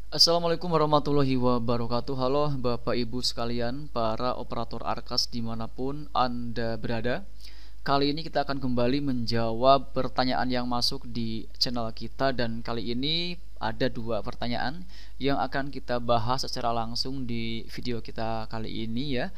Assalamualaikum warahmatullahi wabarakatuh. Halo Bapak Ibu sekalian, para operator Arkas dimanapun Anda berada. Kali ini kita akan kembali menjawab pertanyaan yang masuk di channel kita. Dan kali ini ada dua pertanyaan yang akan kita bahas secara langsung di video kita kali ini ya.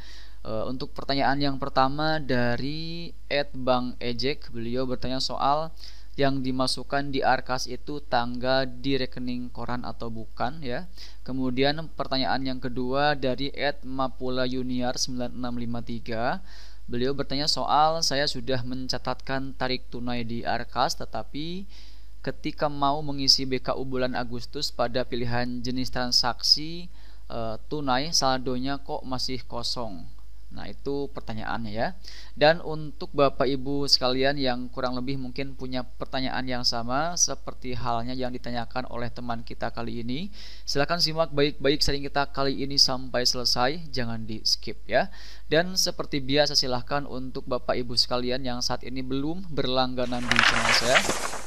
Untuk pertanyaan yang pertama dari @bang_ejek, beliau bertanya soal yang dimasukkan di Arkas itu tangga di rekening koran atau bukan ya. Kemudian pertanyaan yang kedua dari @mapulayuniar9653, beliau bertanya soal saya sudah mencatatkan tarik tunai di Arkas, tetapi ketika mau mengisi BKU bulan Agustus pada pilihan jenis transaksi tunai, saldonya kok masih kosong. Nah, itu pertanyaannya ya. Dan untuk Bapak Ibu sekalian yang kurang lebih mungkin punya pertanyaan yang sama seperti halnya yang ditanyakan oleh teman kita kali ini, silahkan simak baik-baik sharing kita kali ini sampai selesai, jangan di skip ya. Dan seperti biasa silahkan untuk Bapak Ibu sekalian yang saat ini belum berlangganan di channel saya,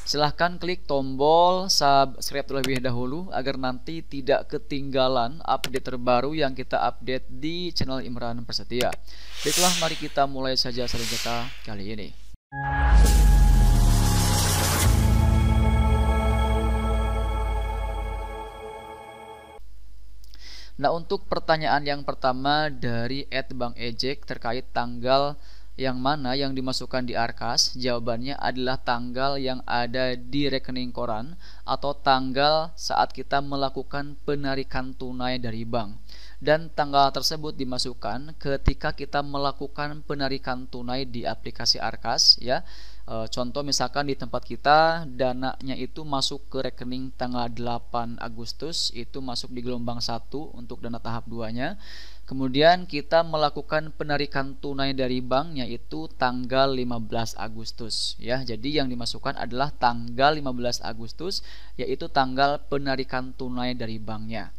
silahkan klik tombol subscribe terlebih dahulu agar nanti tidak ketinggalan update terbaru yang kita update di channel Imran Prasetya. Baiklah, mari kita mulai saja sharing kita kali ini. Nah, untuk pertanyaan yang pertama dari @bang_ejek terkait tanggal yang mana yang dimasukkan di Arkas, jawabannya adalah tanggal yang ada di rekening koran atau tanggal saat kita melakukan penarikan tunai dari bank. Dan tanggal tersebut dimasukkan ketika kita melakukan penarikan tunai di aplikasi Arkas ya. Contoh misalkan di tempat kita dananya itu masuk ke rekening tanggal 8 Agustus, itu masuk di gelombang 1 untuk dana tahap 2-nya. Kemudian kita melakukan penarikan tunai dari bank yaitu tanggal 15 Agustus ya. Jadi yang dimasukkan adalah tanggal 15 Agustus yaitu tanggal penarikan tunai dari banknya.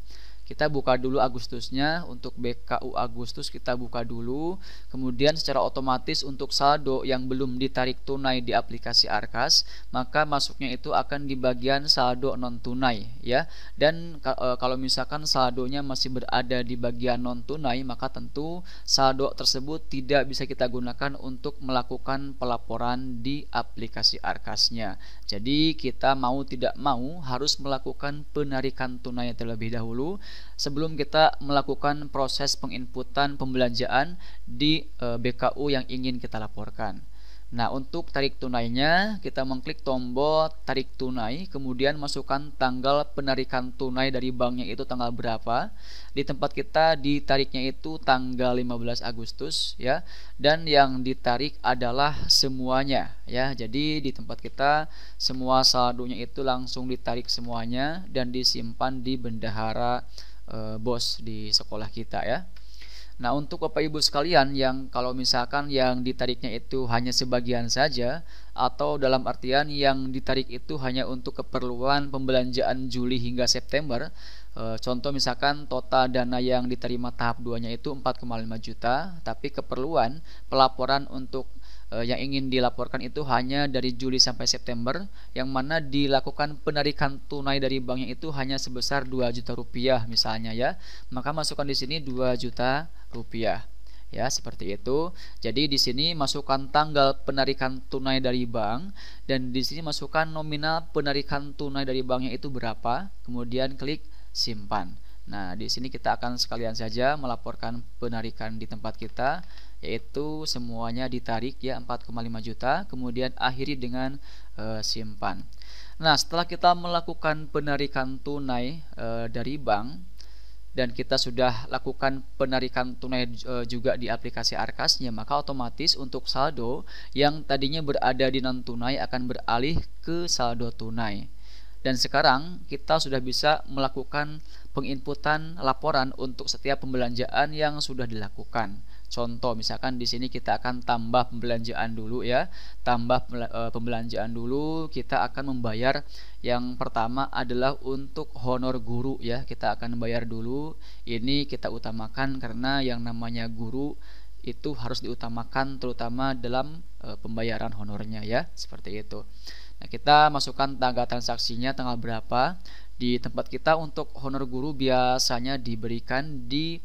Kita buka dulu Agustusnya. Untuk BKU Agustus kita buka dulu. Kemudian secara otomatis untuk saldo yang belum ditarik tunai di aplikasi Arkas, maka masuknya itu akan di bagian saldo non tunai ya. Dan kalau misalkan saldonya masih berada di bagian non tunai, maka tentu saldo tersebut tidak bisa kita gunakan untuk melakukan pelaporan di aplikasi Arkasnya. Jadi kita mau tidak mau harus melakukan penarikan tunai terlebih dahulu sebelum kita melakukan proses penginputan pembelanjaan di BKU yang ingin kita laporkan. Nah, untuk tarik tunainya kita mengklik tombol tarik tunai, kemudian masukkan tanggal penarikan tunai dari banknya itu tanggal berapa. Di tempat kita ditariknya itu tanggal 15 Agustus ya, dan yang ditarik adalah semuanya ya. Jadi di tempat kita semua saldonya itu langsung ditarik semuanya dan disimpan di bendahara bos di sekolah kita ya. Nah, untuk Bapak Ibu sekalian yang kalau misalkan yang ditariknya itu hanya sebagian saja atau dalam artian yang ditarik itu hanya untuk keperluan pembelanjaan Juli hingga September, contoh misalkan total dana yang diterima tahap 2-nya itu 4,5 juta, tapi keperluan pelaporan untuk yang ingin dilaporkan itu hanya dari Juli sampai September, yang mana dilakukan penarikan tunai dari banknya itu hanya sebesar 2 juta rupiah misalnya ya, maka masukkan di sini 2 juta rupiah ya, seperti itu. Jadi di sini masukkan tanggal penarikan tunai dari bank dan di sini masukkan nominal penarikan tunai dari banknya itu berapa, kemudian klik simpan. Nah, di sini kita akan sekalian saja melaporkan penarikan di tempat kita, yaitu semuanya ditarik ya 4,5 juta, kemudian akhiri dengan simpan. Nah, setelah kita melakukan penarikan tunai dari bank dan kita sudah lakukan penarikan tunai juga di aplikasi Arkasnya, maka otomatis untuk saldo yang tadinya berada di non tunai akan beralih ke saldo tunai. Dan sekarang kita sudah bisa melakukan penginputan laporan untuk setiap pembelanjaan yang sudah dilakukan. Contoh misalkan di sini kita akan tambah pembelanjaan dulu ya. Tambah pembelanjaan dulu, kita akan membayar yang pertama adalah untuk honor guru ya. Kita akan bayar dulu. Ini kita utamakan karena yang namanya guru itu harus diutamakan terutama dalam pembayaran honornya ya, seperti itu. Nah, kita masukkan tanggal transaksinya tanggal berapa Di tempat kita untuk honor guru biasanya diberikan di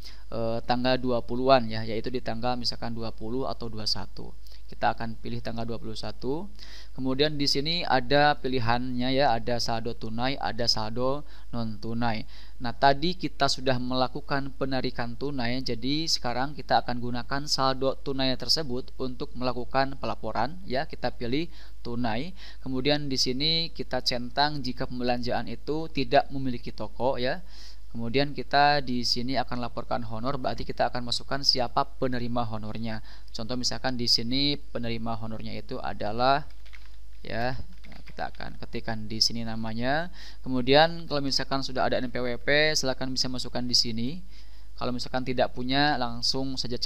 tanggal 20-an ya, yaitu di tanggal misalkan 20 atau 21. Kita akan pilih tanggal 21. Kemudian di sini ada pilihannya ya, ada saldo tunai, ada saldo non tunai. Nah, tadi kita sudah melakukan penarikan tunai, jadi sekarang kita akan gunakan saldo tunai tersebut untuk melakukan pelaporan ya. Kita pilih tunai. Kemudian di sini kita centang jika pembelanjaan itu tidak memiliki toko ya. Kemudian kita di sini akan laporkan honor, berarti kita akan masukkan siapa penerima honornya. Contoh misalkan di sini penerima honornya itu adalah ya, kita akan ketikkan di sini namanya. Kemudian kalau misalkan sudah ada NPWP, silakan bisa masukkan di sini. Kalau misalkan tidak punya, langsung saja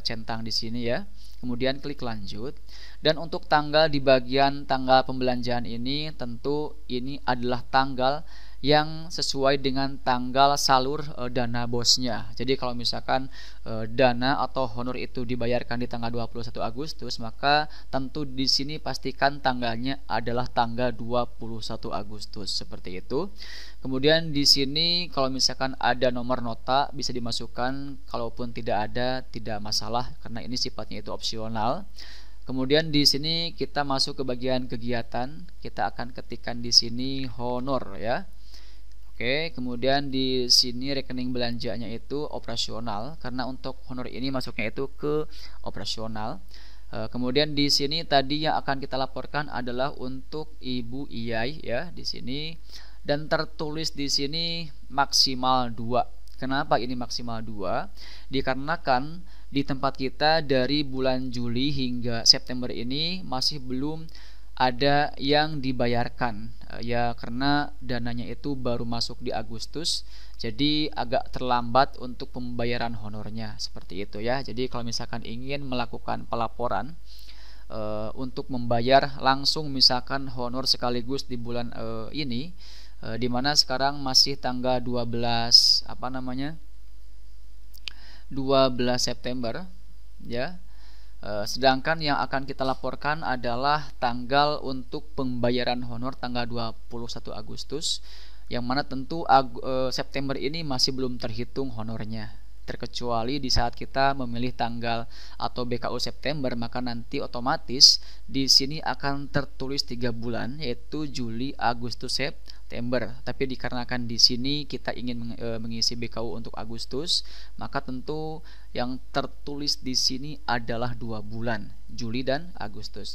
centang di sini ya. Kemudian klik lanjut. Dan untuk tanggal di bagian tanggal pembelanjaan ini, tentu ini adalah tanggal yang sesuai dengan tanggal salur dana bosnya. Jadi kalau misalkan dana atau honor itu dibayarkan di tanggal 21 Agustus, maka tentu di sini pastikan tanggalnya adalah tanggal 21 Agustus seperti itu. Kemudian di sini kalau misalkan ada nomor nota bisa dimasukkan, kalaupun tidak ada tidak masalah karena ini sifatnya itu opsional. Kemudian di sini kita masuk ke bagian kegiatan, kita akan ketikkan di sini honor ya. Oke, kemudian di sini rekening belanjanya itu operasional karena untuk honor ini masuknya itu ke operasional. Kemudian di sini tadi yang akan kita laporkan adalah untuk Ibu Iyai ya di sini, dan tertulis di sini maksimal 2. Kenapa ini maksimal 2? Dikarenakan di tempat kita dari bulan Juli hingga September ini masih belum ada yang dibayarkan ya, karena dananya itu baru masuk di Agustus, jadi agak terlambat untuk pembayaran honornya seperti itu ya. Jadi kalau misalkan ingin melakukan pelaporan untuk membayar langsung misalkan honor sekaligus di bulan ini, dimana sekarang masih tanggal 12 September ya. Sedangkan yang akan kita laporkan adalah tanggal untuk pembayaran honor tanggal 21 Agustus, yang mana tentu September ini masih belum terhitung honornya, terkecuali di saat kita memilih tanggal atau BKU September, maka nanti otomatis di sini akan tertulis 3 bulan yaitu Juli, Agustus, September. Tapi dikarenakan di sini kita ingin mengisi BKU untuk Agustus, maka tentu yang tertulis di sini adalah 2 bulan, Juli dan Agustus.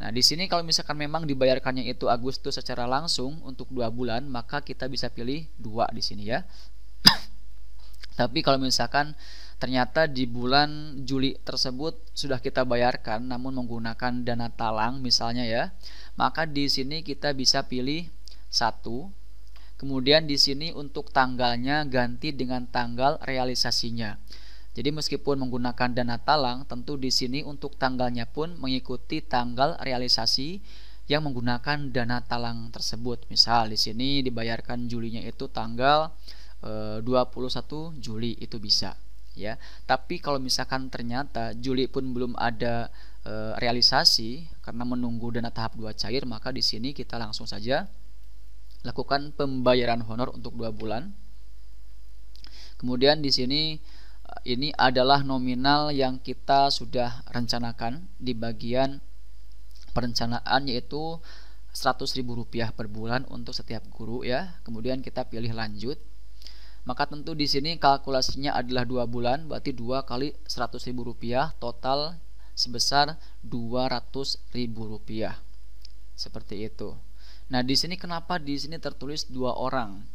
Nah, di sini kalau misalkan memang dibayarkannya itu Agustus secara langsung untuk 2 bulan, maka kita bisa pilih 2 di sini ya. Tapi kalau misalkan ternyata di bulan Juli tersebut sudah kita bayarkan namun menggunakan dana talang misalnya ya, maka di sini kita bisa pilih 1. Kemudian di sini untuk tanggalnya ganti dengan tanggal realisasinya. Jadi meskipun menggunakan dana talang, tentu di sini untuk tanggalnya pun mengikuti tanggal realisasi yang menggunakan dana talang tersebut. Misal di sini dibayarkan Julinya itu tanggal 21 Juli itu bisa ya. Tapi kalau misalkan ternyata Juli pun belum ada realisasi karena menunggu dana tahap 2 cair, maka di sini kita langsung saja lakukan pembayaran honor untuk 2 bulan. Kemudian di sini ini adalah nominal yang kita sudah rencanakan di bagian perencanaan, yaitu Rp100.000 per bulan untuk setiap guru ya. Kemudian kita pilih lanjut. Maka tentu di sini kalkulasinya adalah 2 bulan, berarti 2 kali Rp100.000 total sebesar Rp200.000. Seperti itu. Nah, di sini kenapa di sini tertulis 2 orang?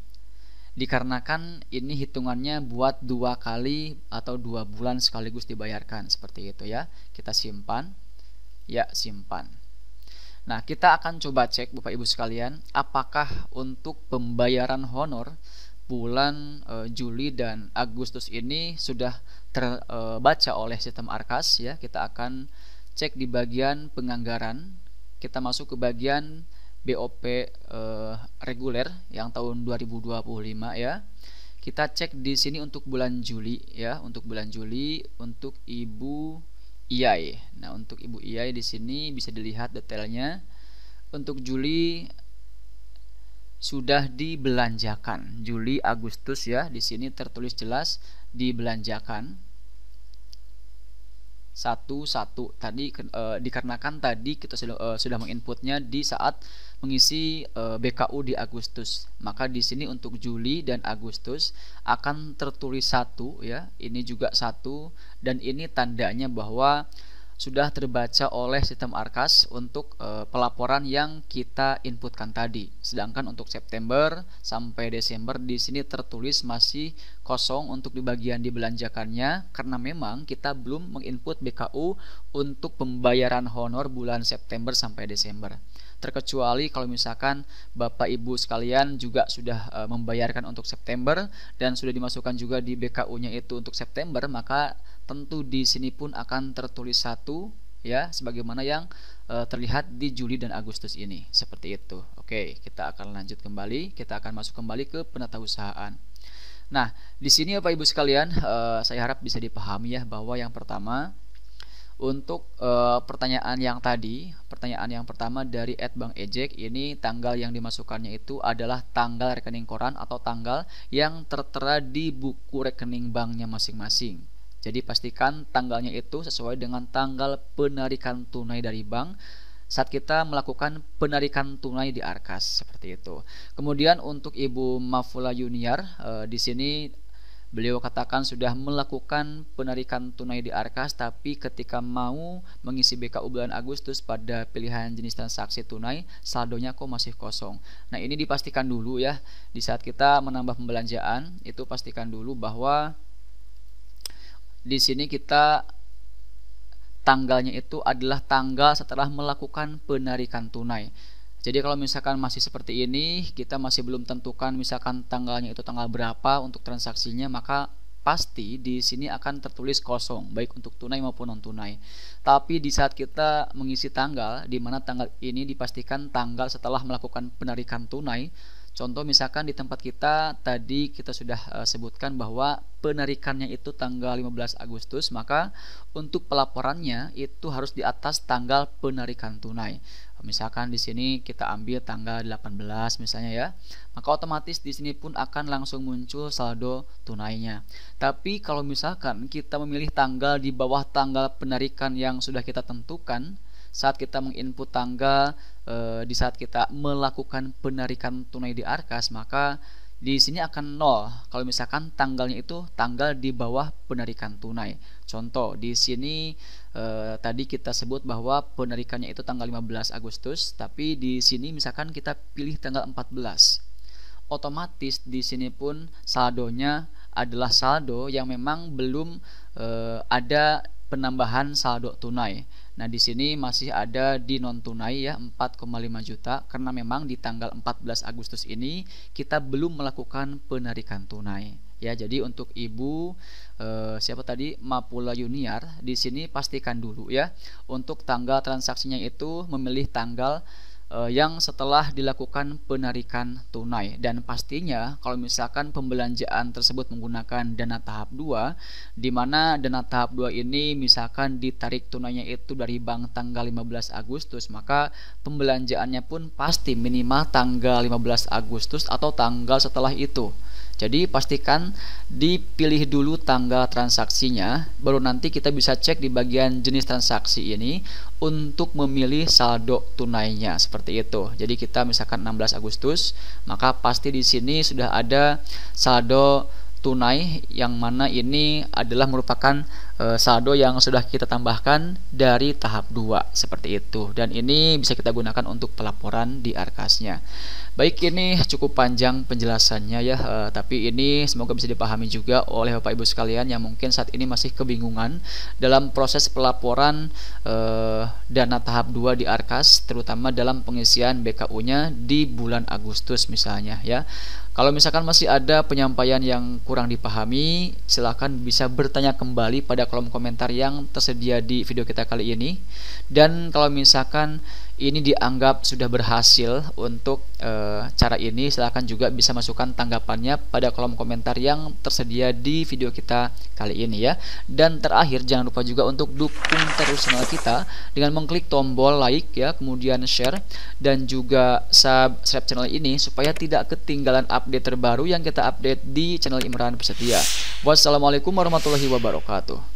Dikarenakan ini hitungannya buat 2 kali atau 2 bulan sekaligus dibayarkan seperti itu ya. Kita simpan. Ya, simpan. Nah, kita akan coba cek Bapak Ibu sekalian, apakah untuk pembayaran honor bulan Juli dan Agustus ini sudah terbaca oleh sistem Arkas ya. Kita akan cek di bagian penganggaran. Kita masuk ke bagian BOP reguler yang tahun 2025 ya. Kita cek di sini untuk bulan Juli ya, untuk bulan Juli untuk Ibu Iyai. Nah, untuk Ibu Iyai di sini bisa dilihat detailnya. Untuk Juli sudah dibelanjakan. Juli, Agustus ya, di sini tertulis jelas dibelanjakan. Satu tadi dikarenakan tadi kita sudah menginputnya di saat mengisi BKU di Agustus, maka di sini untuk Juli dan Agustus akan tertulis 1 ya, ini juga 1, dan ini tandanya bahwa sudah terbaca oleh sistem Arkas untuk pelaporan yang kita inputkan tadi. Sedangkan untuk September sampai Desember di sini tertulis masih kosong untuk di bagian dibelanjakannya, karena memang kita belum menginput BKU untuk pembayaran honor bulan September sampai Desember. Terkecuali kalau misalkan Bapak Ibu sekalian juga sudah membayarkan untuk September dan sudah dimasukkan juga di BKU-nya itu untuk September, maka tentu di sini pun akan tertulis 1 ya, sebagaimana yang terlihat di Juli dan Agustus ini, seperti itu. Oke, kita akan lanjut kembali, kita akan masuk kembali ke penatausahaan. Nah, di sini Bapak Ibu sekalian, saya harap bisa dipahami ya, bahwa yang pertama untuk pertanyaan yang tadi, pertanyaan yang pertama dari @bangejek ini, tanggal yang dimasukkannya itu adalah tanggal rekening koran atau tanggal yang tertera di buku rekening banknya masing-masing. Jadi pastikan tanggalnya itu sesuai dengan tanggal penarikan tunai dari bank saat kita melakukan penarikan tunai di Arkas, seperti itu. Kemudian untuk Ibu Mafula Yuniar, di sini beliau katakan sudah melakukan penarikan tunai di Arkas, tapi ketika mau mengisi BKU bulan Agustus pada pilihan jenis transaksi tunai, saldonya kok masih kosong. Nah, ini dipastikan dulu ya, di saat kita menambah pembelanjaan itu pastikan dulu bahwa di sini kita tanggalnya itu adalah tanggal setelah melakukan penarikan tunai. Jadi kalau misalkan masih seperti ini, kita masih belum tentukan misalkan tanggalnya itu tanggal berapa untuk transaksinya, maka pasti di sini akan tertulis kosong, baik untuk tunai maupun non tunai. Tapi di saat kita mengisi tanggal, di mana tanggal ini dipastikan tanggal setelah melakukan penarikan tunai. Contoh misalkan di tempat kita tadi kita sudah sebutkan bahwa penarikannya itu tanggal 15 Agustus, maka untuk pelaporannya itu harus di atas tanggal penarikan tunai. Misalkan di sini kita ambil tanggal 18 misalnya ya, maka otomatis di sini pun akan langsung muncul saldo tunainya. Tapi kalau misalkan kita memilih tanggal di bawah tanggal penarikan yang sudah kita tentukan saat kita menginput tanggal di saat kita melakukan penarikan tunai di Arkas, maka di sini akan 0 kalau misalkan tanggalnya itu tanggal di bawah penarikan tunai. Contoh di sini tadi kita sebut bahwa penarikannya itu tanggal 15 Agustus, tapi di sini misalkan kita pilih tanggal 14. Otomatis di sini pun saldonya adalah saldo yang memang belum ada penambahan saldo tunai. Nah, di sini masih ada di non tunai ya, 4,5 juta, karena memang di tanggal 14 Agustus ini kita belum melakukan penarikan tunai. Ya, jadi untuk Ibu siapa tadi, Mapula Yuniar, di sini pastikan dulu ya, untuk tanggal transaksinya itu memilih tanggal yang setelah dilakukan penarikan tunai. Dan pastinya kalau misalkan pembelanjaan tersebut menggunakan dana tahap 2, di mana dana tahap 2 ini misalkan ditarik tunainya itu dari bank tanggal 15 Agustus, maka pembelanjaannya pun pasti minimal tanggal 15 Agustus atau tanggal setelah itu. Jadi pastikan dipilih dulu tanggal transaksinya, baru nanti kita bisa cek di bagian jenis transaksi ini untuk memilih saldo tunainya, seperti itu. Jadi kita misalkan 16 Agustus, maka pasti di sini sudah ada saldo tunai yang mana ini adalah merupakan saldo yang sudah kita tambahkan dari tahap 2, seperti itu. Dan ini bisa kita gunakan untuk pelaporan di Arkasnya. Baik, ini cukup panjang penjelasannya ya, tapi ini semoga bisa dipahami juga oleh Bapak Ibu sekalian yang mungkin saat ini masih kebingungan dalam proses pelaporan dana tahap 2 di Arkas, terutama dalam pengisian BKU-nya di bulan Agustus misalnya ya. Kalau misalkan masih ada penyampaian yang kurang dipahami, silahkan bisa bertanya kembali pada kolom komentar yang tersedia di video kita kali ini. Dan kalau misalkan ini dianggap sudah berhasil untuk cara ini, silahkan juga bisa masukkan tanggapannya pada kolom komentar yang tersedia di video kita kali ini ya. Dan terakhir, jangan lupa juga untuk dukung terus channel kita dengan mengklik tombol like ya, kemudian share dan juga subscribe channel ini supaya tidak ketinggalan update terbaru yang kita update di channel Imran Prasetya. Wassalamualaikum warahmatullahi wabarakatuh.